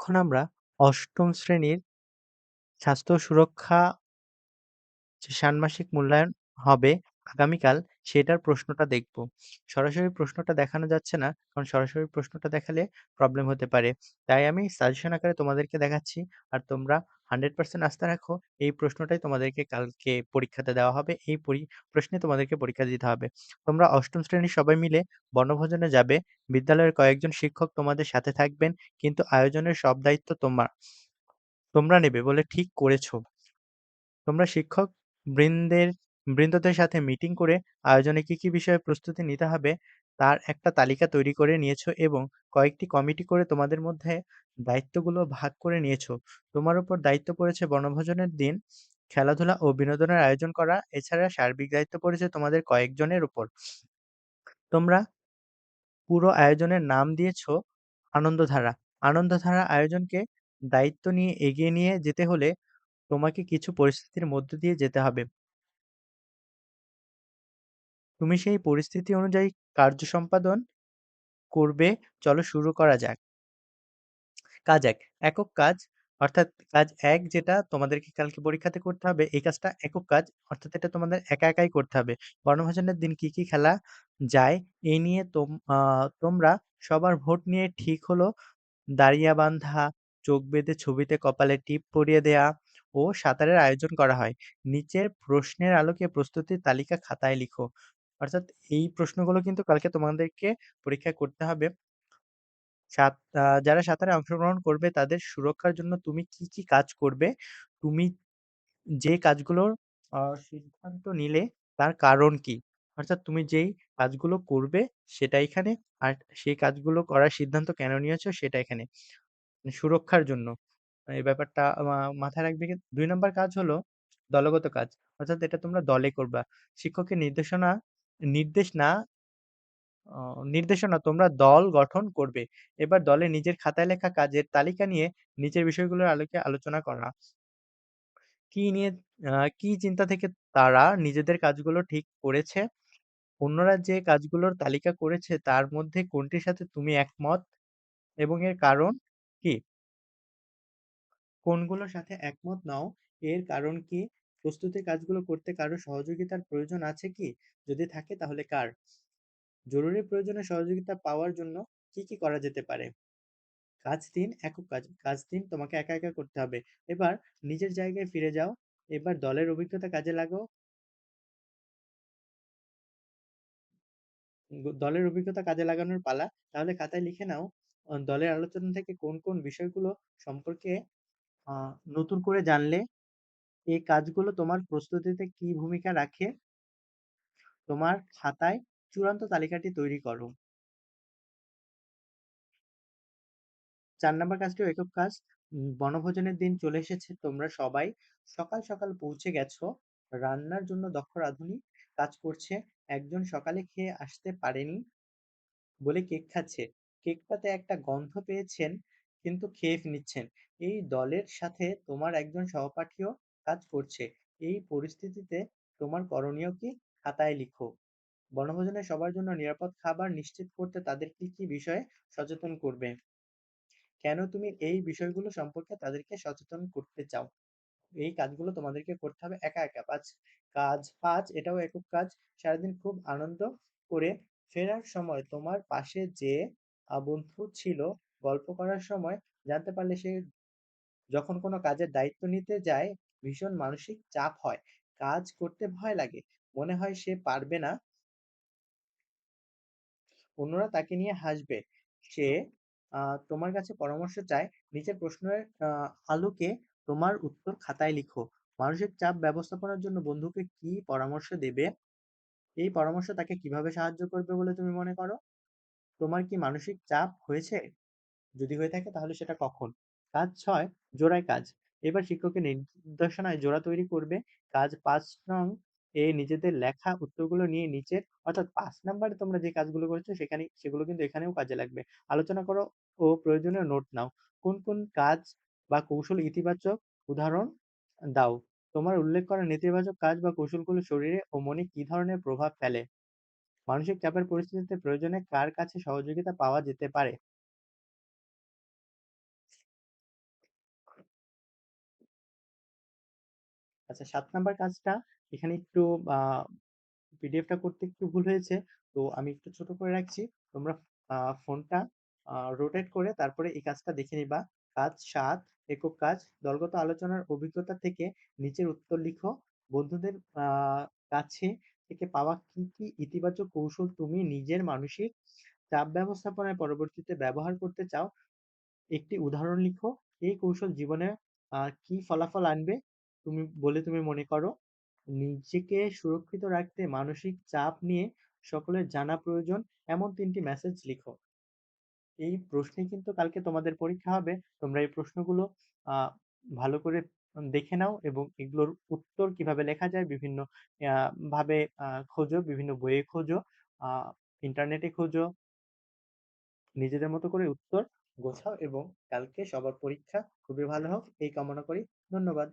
এখন আমরা ৮ম শ্রেণীর স্বাস্থ্য সুরক্ষা যে ষান্মাসিক মূল্যায়ন হবে আগামীকাল, সেটার প্রশ্নটা দেখব। সরাসরি প্রশ্নটা দেখানো যাচ্ছে না, কারণ সরাসরি প্রশ্নটা দেখালে প্রবলেম হতে পারে। তাই আমি সাজেশন আকারে তোমাদেরকে দেখাচ্ছি। আর তোমরা 100% আস্থা রাখো, এই প্রশ্নটাই তোমাদেরকে কালকে পরীক্ষাতে দেওয়া হবে। এই প্রশ্নে তোমাদেরকে পরীক্ষা দিতে হবে। তোমরা ৮ম শ্রেণীর সবাই মিলে বনভোজনে যাবে। বিদ্যালয়ের কয়েকজন শিক্ষক তোমাদের সাথে থাকবেন, কিন্তু আয়োজনের সব দায়িত্ব তোমরা নেবে বলে ঠিক করেছ। তোমরা শিক্ষক বৃন্দের বৃন্দদের সাথে মিটিং করে আয়োজনে কি বিষয়ে প্রস্তুতি নিতে হবে তার একটা তালিকা তৈরি করে নিয়েছো এবং কয়েকটি কমিটি করে তোমাদের মধ্যে দায়িত্বগুলো ভাগ করে নিয়েছো। তোমার উপর দায়িত্ব পড়েছে বনভোজনের দিন খেলাধুলা ও বিনোদনের আয়োজন করা। এছাড়া সার্বিক দায়িত্ব পড়েছে তোমাদের কয়েকজনের উপর। তোমরা পুরো আয়োজনের নাম দিয়েছো আনন্দধারা। আনন্দধারা আয়োজনকে দায়িত্ব নিয়ে এগিয়ে নিয়ে যেতে হলে তোমাকে কিছু পরিস্থিতির মধ্য দিয়ে যেতে হবে। তুমি সেই পরিস্থিতি অনুযায়ী কার্য সম্পাদন করবে। চলো শুরু করা যাক। কাজ ১, একক কাজ অর্থাৎ কাজ ১ যেটা তোমাদেরকে কালকে পরীক্ষাতে করতে হবে, এই কাজটা একক কাজ অর্থাৎ এটা তোমাদের একাই করতে হবে। বনভোজনের দিন কি খেলা যায় এই নিয়ে তোমরা সবার ভোট নিয়ে ঠিক হলো দাড়িয়া বান্ধা, চোখ বেঁধে ছবিতে কপালে টিপ পরিয়ে দেয়া ও সাঁতারের আয়োজন করা হয়। নিচের প্রশ্নের আলোকে প্রস্তুতির তালিকা খাতায় লিখো। অর্থাৎ এই প্রশ্নগুলো কিন্তু কালকে তোমাদেরকে পরীক্ষায় করতে হবে। সাত যারা সাঁতারে অংশগ্রহণ করবে তাদের সুরক্ষার জন্য তুমি কি কাজ করবে? তুমি যে কাজগুলোর সিদ্ধান্ত নিলে তার কারণ কি? অর্থাৎ তুমি যেই কাজগুলো করবে সেটা এখানে, আর সেই কাজগুলো করার সিদ্ধান্ত কেন নিয়েছো সেটা এখানে। সুরক্ষার জন্য। এই ব্যাপারটা মাথায় রাখবে। ২ নাম্বার কাজ হলো দলগত কাজ। অর্থাৎ এটা তোমরা দলে করবা। শিক্ষকের নির্দেশ না অ নির্দেশনা তোমরা দল গঠন করবে। এবার দলে নিজের খাতায় লেখা কাজের তালিকা নিয়ে নিচের বিষয়গুলোর আলোকে আলোচনা করা। কি নিয়ে কি চিন্তা থেকে তারা নিজেদের কাজগুলো ঠিক করেছে? অন্যরা যে কাজগুলোর তালিকা করেছে তার মধ্যে কোনটির সাথে তুমি একমত এবং এর কারণ কি? কোনগুলোর সাথে একমত নও, এর কারণ কি? প্রস্তুতির কাজগুলো করতে কারো সহযোগিতার প্রয়োজন আছে কি? যদি থাকে তাহলে কার? জরুরি প্রয়োজনে সহযোগিতা পাওয়ার জন্য কি করা যেতে পারে? কাজ ৩ একক কাজ। কাজ ৩ তোমাকে একা করতে হবে। এবার নিজের জায়গায় ফিরে যাও। এবার দলের অভিজ্ঞতা কাজে লাগাও। দলের অভিজ্ঞতা কাজে লাগানোর পালা। তাহলে খাতায় লিখে নাও দলের আলোচনা থেকে কোন বিষয়গুলো সম্পর্কে আ নতুন করে জানলে? এই কাজগুলো তোমার প্রস্তুতিতে কি ভূমিকা রাখে? তোমার খাতায় চূড়ান্ত তালিকাটি তৈরি করো। ৪ নাম্বার কাজটিও একক কাজ। বনভোজনের দিন চলে এসেছে। তোমরা সবাই সকাল পৌঁছে গেছো। রান্নার জন্য দক্ষ রাঁধুনি কাজ করছে। একজন সকালে খেয়ে আসতে পারেনি বলে কেক খাচ্ছে। কেকটাতে একটা গন্ধ পেয়েছেন কিন্তু খেয়ে নিচ্ছেন। এই দলের সাথে তোমার একজন সহপাঠীও কাজ করছে। এই পরিস্থিতিতে তোমার করণীয় কি? খাতায় লিখো। বনভোজনে সবার জন্য নিরাপদ খাবার নিশ্চিত করতে তাদের কি বিষয়ে সচেতন করবে? কেন তুমি এই বিষয়গুলো সম্পর্কে তাদেরকে সচেতন করতে চাও? এই কাজগুলো তোমাদেরকে করতে হবে একা। কাজ ৫ এটাও একক কাজ। সারাদিন খুব আনন্দ করে ফেরার সময় তোমার পাশে যে বন্ধু ছিল, গল্প করার সময় জানতে পারলে সে যখন কোনো কাজের দায়িত্ব নিতে যায় ভীষণ মানসিক চাপ হয়। কাজ করতে ভয় লাগে। মনে হয় সে পারবে না। অন্যরা তাকে নিয়ে হাসবে। সে আ তোমার কাছে পরামর্শ চায়। নিচের প্রশ্নের আলোকে তোমার উত্তর খাতায় লিখো। মানসিক চাপ ব্যবস্থাপনার জন্য বন্ধুকে কি পরামর্শ দেবে? এই পরামর্শ তাকে কিভাবে সাহায্য করবে বলে তুমি মনে করো? তোমার কি মানসিক চাপ হয়েছে? যদি হয়ে থাকে তাহলে সেটা কখন? কাজ ৬ জোড়ায় কাজ। এবার শিক্ষকের নির্দেশনায় জোড়া তৈরি করবে। কাজ ৫ নং এ নিজেদের লেখা উত্তরগুলো নিয়ে নিচের অর্থাৎ ৫ নাম্বারে তোমরা যে কাজগুলো করেছো সেগুলো কিন্তু এখানেও কাজে লাগবে। আলোচনা করো ও প্রয়োজনীয় নোট নাও। কোন কাজ বা কৌশল ইতিবাচক উদাহরণ দাও। তোমার উল্লেখ করা নেতিবাচক কাজ বা কৌশলগুলো শরীরে ও মনে কি ধরনের প্রভাব ফেলে? মানসিক চাপের পরিস্থিতিতে প্রয়োজনে কার কাছে সহযোগিতা পাওয়া যেতে পারে? আচ্ছা ৭ নাম্বার কাজটা এখানে একটু আ পিডিএফটা করতে একটু ভুল হয়েছে। তো আমি একটু ছোট করে রাখছি। তোমরা ফোনটা রোটেট করে তারপরে এই কাজটা দেখে নিবা। কাজ ৭, একক কাজ। দলগত আলোচনার অভিজ্ঞতা থেকে নিচের উত্তর লিখো। বন্ধুদের কাছে থেকে পাওয়া কি ইতিবাচক কৌশল তুমি নিজের মানসিক চাপ ব্যবস্থাপনায় পরবর্তীতে ব্যবহার করতে চাও? একটি উদাহরণ লিখো। এই কৌশল জীবনে কি ফলাফল আনবে তুমি মনে করো? নিজেকে সুরক্ষিত রাখতে মানসিক চাপ নিয়ে সকলের জানা প্রয়োজন এমন ৩ টি মেসেজ লিখো। এই প্রশ্নেই কিন্তু কালকে তোমাদের পরীক্ষা হবে। তোমরা এই প্রশ্নগুলো আ ভালো করে দেখে নাও এবং এগুলোর উত্তর কিভাবে লেখা যায় বিভিন্ন আ ভাবে খোঁজো, বিভিন্ন বইয়ে খোঁজো, আ ইন্টারনেটে খোঁজো। নিজেদের মতো করে উত্তর গোছাও এবং কালকে সবার পরীক্ষা খুবই ভালো হোক এই কামনা করি। ধন্যবাদ।